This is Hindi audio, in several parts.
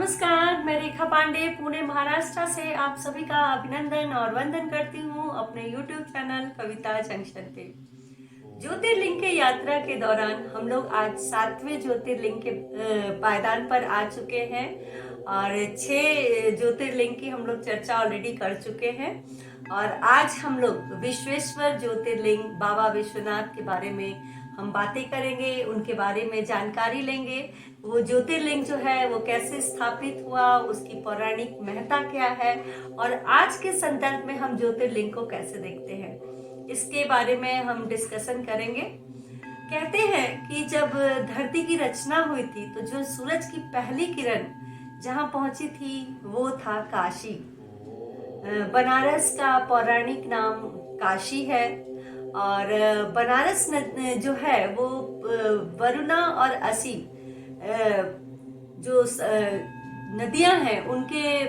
नमस्कार, मैं रेखा पांडे पुणे महाराष्ट्र से आप सभी का अभिनंदन और वंदन करती हूँ अपने YouTube चैनल कविता जंक्शन पे। ज्योतिर्लिंग के यात्रा के दौरान हम लोग आज 7वें ज्योतिर्लिंग के पायदान पर आ चुके हैं और 6 ज्योतिर्लिंग की हम लोग चर्चा ऑलरेडी कर चुके हैं और आज हम लोग विश्वेश्वर ज्योतिर्लिंग बाबा विश्वनाथ के बारे में हम बातें करेंगे, उनके बारे में जानकारी लेंगे। वो ज्योतिर्लिंग जो है वो कैसे स्थापित हुआ, उसकी पौराणिक महत्ता क्या है और आज के संदर्भ में हम ज्योतिर्लिंग को कैसे देखते हैं, इसके बारे में हम डिस्कशन करेंगे। कहते हैं कि जब धरती की रचना हुई थी तो जो सूरज की पहली किरण जहां पहुंची थी वो था काशी। बनारस का पौराणिक नाम काशी है और बनारस जो है वो वरुणा और असी जो नदियां हैं उनके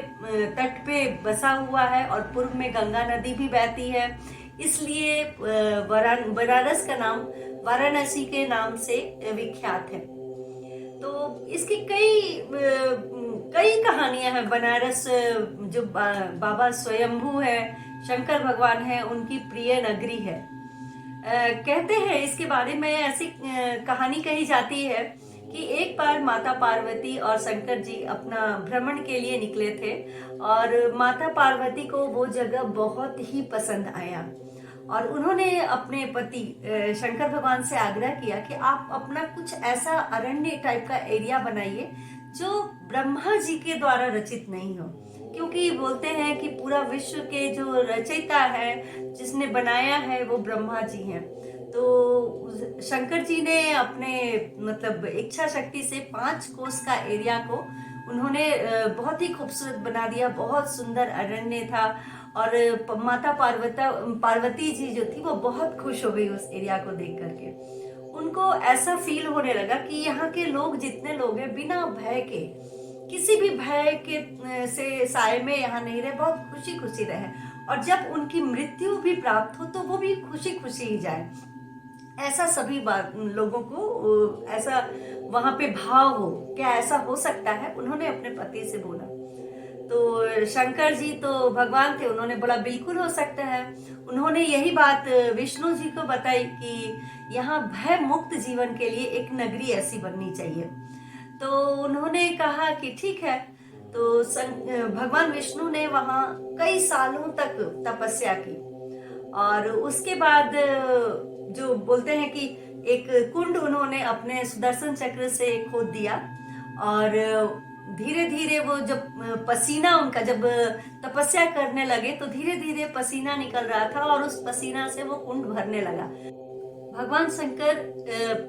तट पे बसा हुआ है और पूर्व में गंगा नदी भी बहती है, इसलिए बनारस का नाम वाराणसी के नाम से विख्यात है। तो इसकी कई कहानियां हैं। बनारस जो बाबा स्वयंभू है, शंकर भगवान है, उनकी प्रिय नगरी है। कहते हैं इसके बारे में ऐसी कहानी कही जाती है कि एक बार माता पार्वती और शंकर जी अपना भ्रमण के लिए निकले थे और माता पार्वती को वो जगह बहुत ही पसंद आया और उन्होंने अपने पति शंकर भगवान से आग्रह किया कि आप अपना कुछ ऐसा अरण्य टाइप का एरिया बनाइए जो ब्रह्मा जी के द्वारा रचित नहीं हो, क्योंकि बोलते हैं कि पूरा विश्व के जो रचयिता है, जिसने बनाया है, वो ब्रह्मा जी हैं। तो शंकर जी ने अपने मतलब इच्छा शक्ति से 5 कोस का एरिया को उन्होंने बहुत ही खूबसूरत बना दिया। बहुत सुंदर अरण्य था और माता पार्वती जी जो थी वो बहुत खुश हो गई उस एरिया को देख करके। उनको ऐसा फील होने लगा कि यहाँ के लोग जितने लोग हैं बिना भय के, किसी भी भय के से साए में यहाँ नहीं रहे, बहुत खुशी खुशी रहे और जब उनकी मृत्यु भी प्राप्त हो तो वो भी खुशी खुशी ही जाए, ऐसा सभी लोगों को ऐसा वहां पे भाव हो। क्या ऐसा हो सकता है? उन्होंने अपने पति से बोला। तो शंकर जी तो भगवान थे, उन्होंने बोला बिल्कुल हो सकता है। उन्होंने यही बात विष्णु जी को बताई कि यहाँ भय मुक्त जीवन के लिए एक नगरी ऐसी बननी चाहिए। तो उन्होंने कहा कि ठीक है। तो भगवान विष्णु ने वहां कई सालों तक तपस्या की और उसके बाद जो बोलते हैं कि एक कुंड उन्होंने अपने सुदर्शन चक्र से खोद दिया और धीरे धीरे वो जब पसीना उनका जब तपस्या करने लगे तो धीरे धीरे पसीना निकल रहा था और उस पसीना से वो कुंड भरने लगा। भगवान शंकर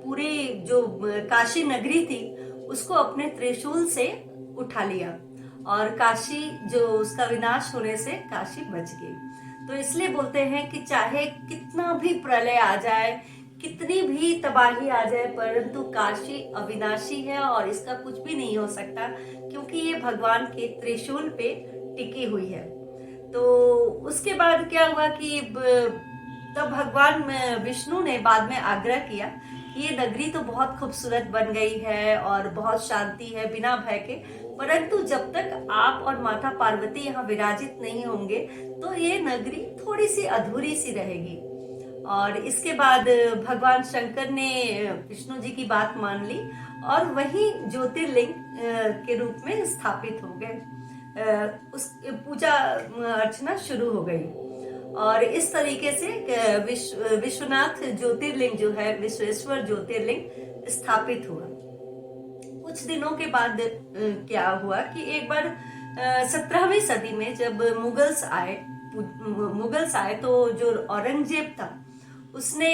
पूरी जो काशी नगरी थी उसको अपने त्रिशूल से उठा लिया और काशी जो उसका विनाश होने से काशी बच गई। तो इसलिए बोलते हैं कि चाहे कितना भी प्रलय आ जाए, कितनी भी तबाही आ जाए, परंतु काशी अविनाशी है और इसका कुछ भी नहीं हो सकता, क्योंकि ये भगवान के त्रिशूल पे टिकी हुई है। तो उसके बाद क्या हुआ कि तब भगवान विष्णु ने बाद में आग्रह किया कि ये नगरी तो बहुत खूबसूरत बन गई है और बहुत शांति है बिना भय के, परंतु जब तक आप और माता पार्वती यहाँ विराजित नहीं होंगे तो ये नगरी थोड़ी सी अधूरी सी रहेगी। और इसके बाद भगवान शंकर ने विष्णु जी की बात मान ली और वही ज्योतिर्लिंग के रूप में स्थापित हो गए। उस पूजा अर्चना शुरू हो गई और इस तरीके से विश्वनाथ ज्योतिर्लिंग जो है, विश्वेश्वर ज्योतिर्लिंग स्थापित हुआ। कुछ दिनों के बाद क्या हुआ कि एक बार 17वीं सदी में जब मुगल्स आए तो जो औरंगजेब था उसने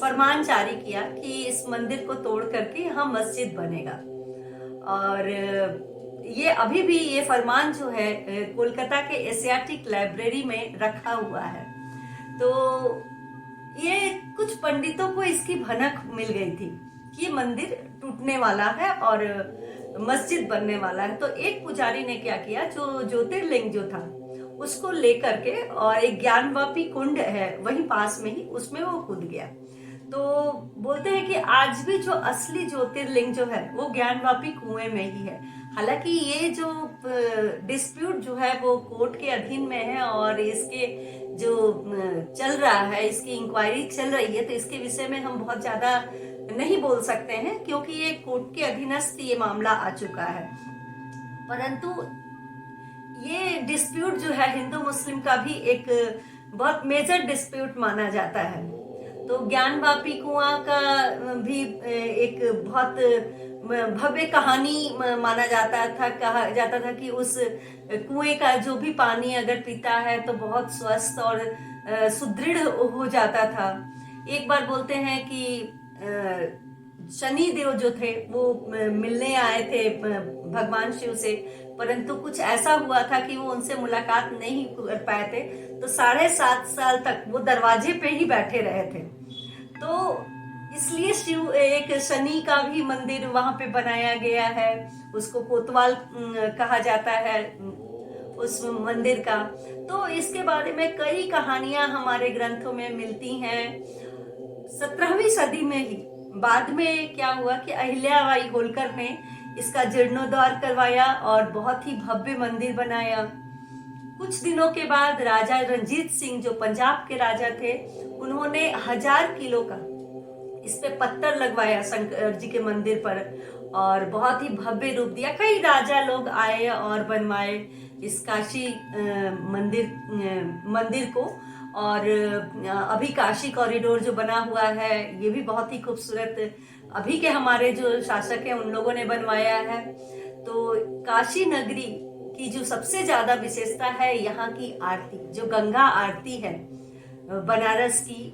फरमान जारी किया कि इस मंदिर को तोड़ करके यहाँ मस्जिद बनेगा। और ये अभी भी ये फरमान जो है कोलकाता के एशियाटिक लाइब्रेरी में रखा हुआ है। तो ये कुछ पंडितों को इसकी भनक मिल गई थी कि ये मंदिर टूटने वाला है और मस्जिद बनने वाला है। तो एक पुजारी ने क्या किया, जो ज्योतिर्लिंग जो था उसको लेकर के, और एक ज्ञानवापी कुंड है वहीं पास में ही, उसमें वो कूद गया। तो बोलते हैं कि आज भी जो असली ज्योतिर्लिंग जो है वो ज्ञानवापी कुएं में ही है। हालांकि ये जो डिस्प्यूट जो है वो कोर्ट के अधीन में है और इसके जो चल रहा है, इसकी इंक्वायरी चल रही है, तो इसके विषय में हम बहुत ज्यादा नहीं बोल सकते हैं क्योंकि ये कोर्ट के अधीनस्थ ये मामला आ चुका है। परंतु ये डिस्प्यूट जो है हिंदू मुस्लिम का भी एक बहुत मेजर डिस्प्यूट माना जाता है। तो ज्ञानवापी कुआं का भी एक बहुत भव्य कहानी माना जाता था। कहा जाता था कि उस कुएं का जो भी पानी अगर पीता है तो बहुत स्वस्थ और सुदृढ़ हो जाता था। एक बार बोलते हैं कि शनि देव जो थे वो मिलने आए थे भगवान शिव से, परंतु कुछ ऐसा हुआ था कि वो उनसे मुलाकात नहीं कर पाए थे, तो 7.5 साल तक वो दरवाजे पे ही बैठे रहे थे। तो इसलिए शिव एक शनि का भी मंदिर वहां पे बनाया गया है, उसको कोतवाल कहा जाता है उस मंदिर का। तो इसके बारे में कई कहानियां हमारे ग्रंथों में मिलती हैं। 17वीं सदी में ही बाद में क्या हुआ कि अहिल्याबाई होलकर ने इसका जीर्णोद्धार करवाया और बहुत ही भव्य मंदिर बनाया। कुछ दिनों के बाद राजा रंजीत सिंह जो पंजाब के राजा थे, उन्होंने 1000 किलो का इस पे पत्थर लगवाया शंकर जी के मंदिर पर और बहुत ही भव्य रूप दिया। कई राजा लोग आए और बनवाए इस काशी मंदिर को। और अभी काशी कॉरिडोर जो बना हुआ है ये भी बहुत ही खूबसूरत अभी के हमारे जो शासक हैं उन लोगों ने बनवाया है। तो काशी नगरी की जो सबसे ज्यादा विशेषता है यहाँ की आरती, जो गंगा आरती है, बनारस की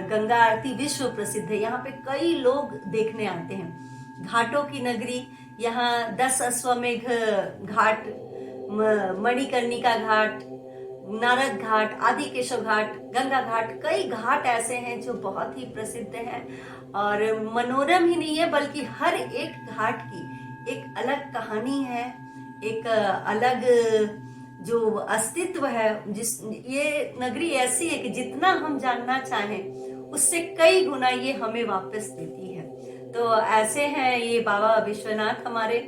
गंगा आरती विश्व प्रसिद्ध है। यहाँ पे कई लोग देखने आते हैं। घाटों की नगरी, यहाँ 10 अश्वमेघ घाट, मणिकर्णिका घाट, नारद घाट, आदि केशव घाट, गंगा घाट, कई घाट ऐसे हैं जो बहुत ही प्रसिद्ध हैं। और मनोरम ही नहीं है बल्कि हर एक घाट की एक अलग कहानी है, एक अलग जो अस्तित्व है। ये नगरी ऐसी है कि जितना हम जानना चाहें उससे कई गुना ये हमें वापस देती है। तो ऐसे हैं ये बाबा विश्वनाथ हमारे।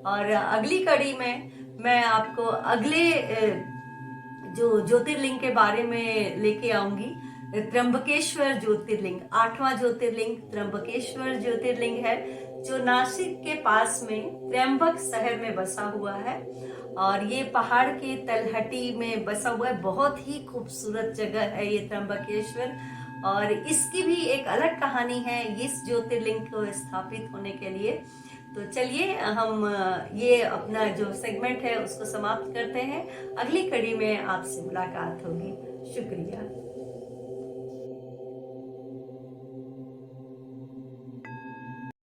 और अगली कड़ी में मैं आपको अगले जो ज्योतिर्लिंग के बारे में लेके आऊंगी। त्र्यंबकेश्वर ज्योतिर्लिंग, 8वां ज्योतिर्लिंग त्र्यंबकेश्वर ज्योतिर्लिंग है, जो नासिक के पास में त्र्यंबक शहर में बसा हुआ है। और ये पहाड़ के तलहटी में बसा हुआ है, बहुत ही खूबसूरत जगह है ये त्र्यंबकेश्वर। और इसकी भी एक अलग कहानी है इस ज्योतिर्लिंग को स्थापित होने के लिए। तो चलिए हम ये अपना जो सेगमेंट है उसको समाप्त करते हैं। अगली कड़ी में आपसे मुलाकात होगी। शुक्रिया।